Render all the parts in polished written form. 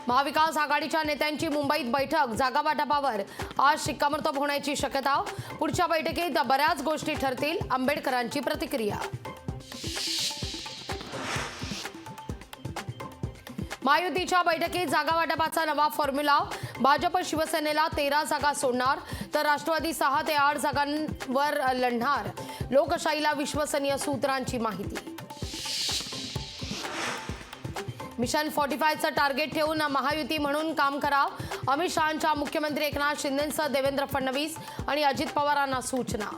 महाविकास आघाडीच्या नेत्यांची मुंबईत बैठक, जागा वाटपावर आज शिक्कामोर्तब होण्याची शक्यता। पुढच्या बैठकीत बऱ्याच गोष्टी ठरतील, आंबेडकरांची प्रतिक्रिया। महायुतीच्या बैठकीत जागा वाटपाचा नवा फॉर्म्युला, भाजप शिवसेनेला 13 जागा सोडणार तर राष्ट्रवादी 6 ते 8 जागांवर लढणार, लोकशाहीला विश्वसनीय सूत्रांची माहिती। मिशन 45चं टार्गेट ठेवून महायुती म्हणून काम करा, अमित शहांच्या मुख्यमंत्री एकनाथ शिंदेंसह देवेंद्र फडणवीस आणि अजित पवारांना सूचना।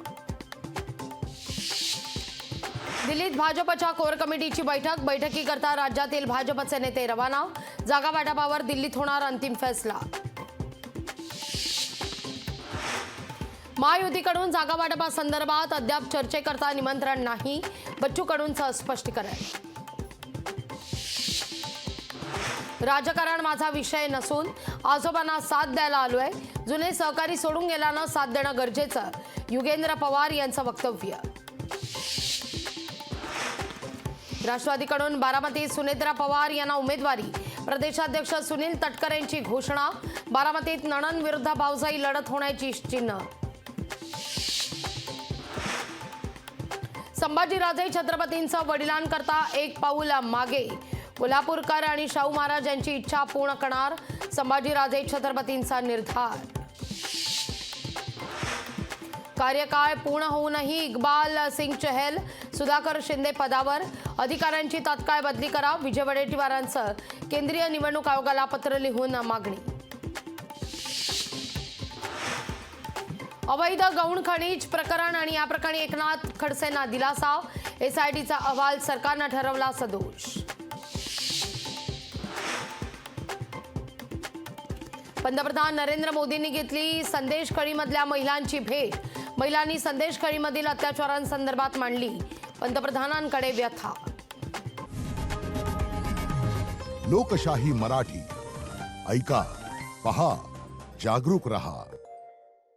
दिल्लीत भाजपच्या कोर कमिटीची बैठकीकरता राज्यातील भाजपचे नेते रवाना, जागा वाटपावर दिल्लीत होणार अंतिम फैसला। महायुतीकडून जागा वाटपासंदर्भात अद्याप चर्चेकरता निमंत्रण नाही, बच्चू कडूंचं स्पष्टीकरण। राजकारण माझा विषय नसून आजोबांना साथ द्यायला आलोय, जुने सहकारी सोडून गेल्यानं साथ देणं गरजेचं, युगेंद्र पवार यांचं वक्तव्य। राष्ट्रवादीकडून बारामतीत सुनेत्रा पवार यांना उमेदवारी, प्रदेशाध्यक्ष सुनील तटकरेंची घोषणा, बारामतीत नणंद विरुद्ध भाऊजाई लढत होण्याची चिन्ह। संभाजीराजे छत्रपतींचं वडिलांकरता एक पाऊल मागे, कोल्हापूरकर आणि शाहू महाराज यांची इच्छा पूर्ण करणार, संभाजीराजे छत्रपतींचा निर्धार। कार्यकाळ पूर्ण होऊनही इक्बाल सिंग चहल, सुधाकर शिंदे पदावर, अधिकाऱ्यांची तात्काळ बदली करा, विजय वडेट्टीवारांचं केंद्रीय निवडणूक आयोगाला पत्र लिहून मागणी। अवैध गौण खनिज प्रकरण आणि या प्रकरणी एकनाथ खडसेंना दिलासा, एसआयटीचा अहवाल सरकारनं ठरवला सदोष। पंतप्रधान नरेंद्र मोदींनी घेतली संदेशखळीमधल्या महिलांची भेट, महिलांनी संदेशखळीमधील अत्याचारांसंदर्भात मांडली पंतप्रधानांकडे व्यथा। लोकशाही मराठी ऐका, पहा, जागरूक रहा।